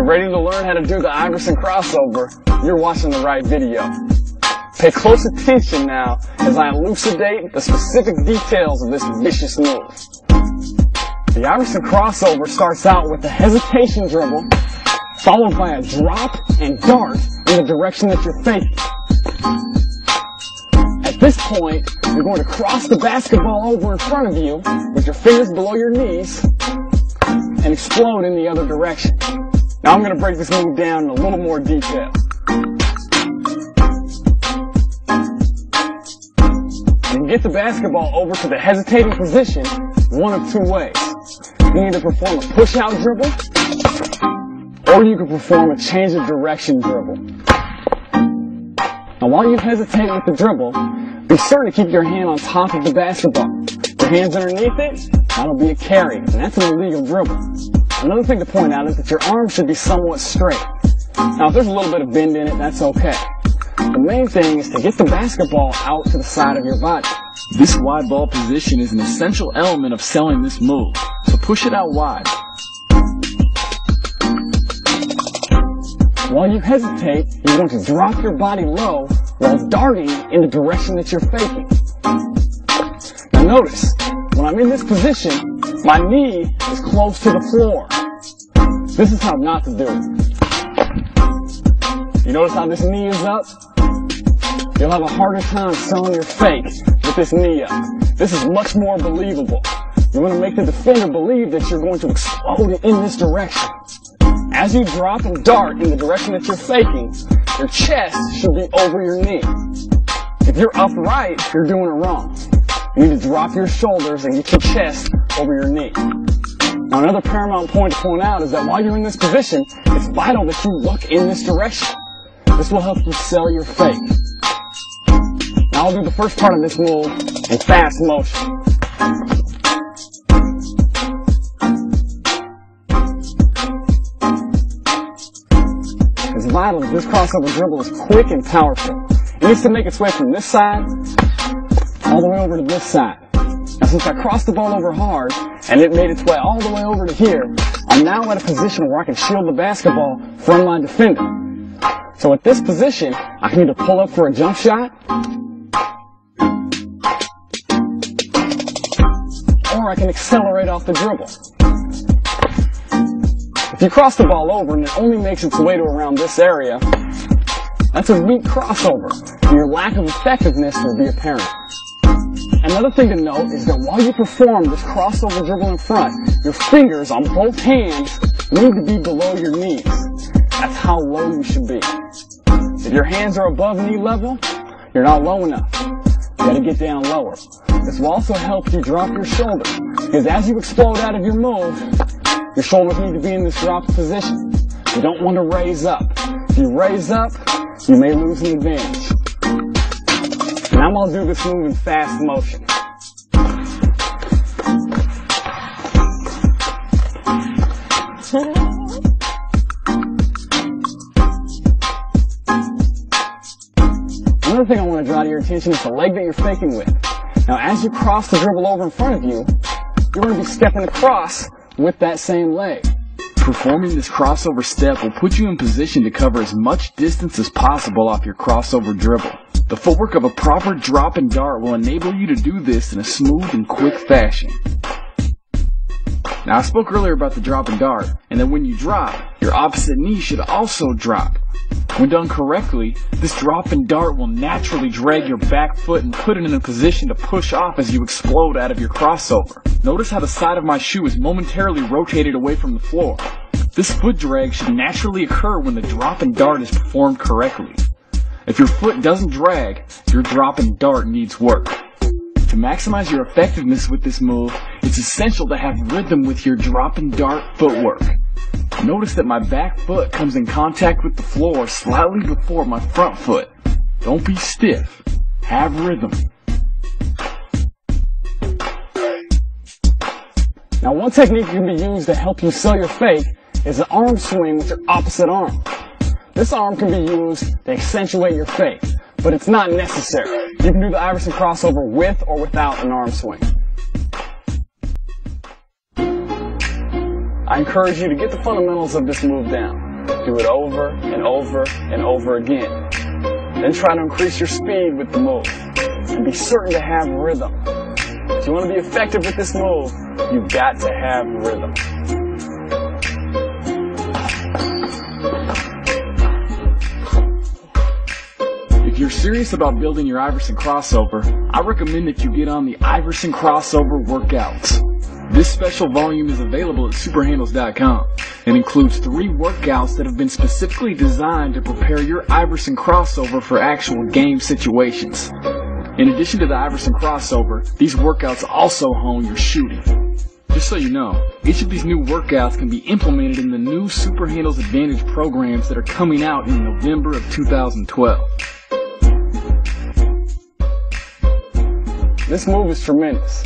you're ready to learn how to do the Iverson crossover, you're watching the right video. Pay close attention now as I elucidate the specific details of this vicious move. The Iverson crossover starts out with a hesitation dribble, followed by a drop and dart in the direction that you're faking. At this point, you're going to cross the basketball over in front of you with your fingers below your knees and explode in the other direction. Now I'm going to break this move down in a little more detail. You can get the basketball over to the hesitating position one of two ways. You can either perform a push-out dribble, or you can perform a change of direction dribble. Now while you hesitate with the dribble, be sure to keep your hand on top of the basketball. Your hand's underneath it, that'll be a carry, and that's an illegal dribble. Another thing to point out is that your arm should be somewhat straight. Now if there's a little bit of bend in it, that's okay. The main thing is to get the basketball out to the side of your body. This wide ball position is an essential element of selling this move, so push it out wide. While you hesitate, you're going to drop your body low while darting in the direction that you're faking. Now notice, when I'm in this position, my knee is close to the floor. This is how not to do it. You notice how this knee is up? You'll have a harder time selling your fake with this knee up. This is much more believable. You're going to make the defender believe that you're going to explode in this direction. As you drop and dart in the direction that you're faking, your chest should be over your knee. If you're upright, you're doing it wrong. You need to drop your shoulders and get your chest over your knee. Now another paramount point to point out is that while you're in this position, it's vital that you look in this direction. This will help you sell your fake. Now I'll do the first part of this move in fast motion. It's vital that this crossover dribble is quick and powerful. It needs to make its way from this side all the way over to this side. Now since I crossed the ball over hard and it made its way all the way over to here, I'm now at a position where I can shield the basketball from my defender. So at this position, I can either pull up for a jump shot, or I can accelerate off the dribble. If you cross the ball over and it only makes its way to around this area, that's a weak crossover, and your lack of effectiveness will be apparent. Another thing to note is that while you perform this crossover dribble in front, your fingers on both hands need to be below your knees. That's how low you should be. If your hands are above knee level, you're not low enough. You gotta get down lower. This will also help you drop your shoulder, because as you explode out of your move, your shoulders need to be in this dropped position. You don't want to raise up. If you raise up, you may lose an advantage. Now I'm going to do this move in fast motion. Another thing I want to draw to your attention is the leg that you're faking with. Now as you cross the dribble over in front of you, you're going to be stepping across with that same leg. Performing this crossover step will put you in position to cover as much distance as possible off your crossover dribble. The footwork of a proper drop and dart will enable you to do this in a smooth and quick fashion. Now I spoke earlier about the drop and dart, and that when you drop, your opposite knee should also drop. When done correctly, this drop and dart will naturally drag your back foot and put it in a position to push off as you explode out of your crossover. Notice how the side of my shoe is momentarily rotated away from the floor. This foot drag should naturally occur when the drop and dart is performed correctly. If your foot doesn't drag, your drop and dart needs work. To maximize your effectiveness with this move, it's essential to have rhythm with your drop and dart footwork. Notice that my back foot comes in contact with the floor slightly before my front foot. Don't be stiff. Have rhythm. Now one technique that can be used to help you sell your fake is an arm swing with your opposite arm. This arm can be used to accentuate your fake, but it's not necessary. You can do the Iverson crossover with or without an arm swing. I encourage you to get the fundamentals of this move down. Do it over and over and over again. Then try to increase your speed with the move. And be certain to have rhythm. If you want to be effective with this move, you've got to have rhythm. If you're serious about building your Iverson crossover, I recommend that you get on the Iverson crossover workouts. This special volume is available at superhandles.com and includes 3 workouts that have been specifically designed to prepare your Iverson crossover for actual game situations. In addition to the Iverson crossover, these workouts also hone your shooting. Just so you know, each of these new workouts can be implemented in the new Super Handles Advantage programs that are coming out in November of 2012. This move is tremendous.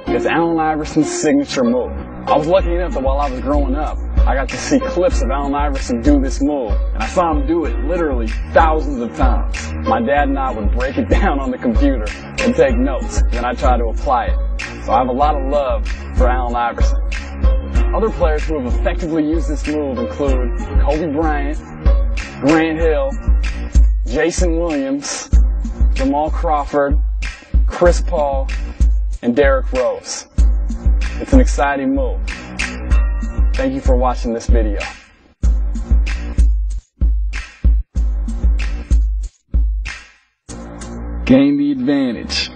It's Allen Iverson's signature move. I was lucky enough that while I was growing up, I got to see clips of Allen Iverson do this move, and I saw him do it literally thousands of times. My dad and I would break it down on the computer and take notes, and then I try to apply it. So I have a lot of love for Allen Iverson. Other players who have effectively used this move include Kobe Bryant, Grant Hill, Jason Williams, Jamal Crawford, Chris Paul, and Derrick Rose. It's an exciting move. Thank you for watching this video. Gain the advantage.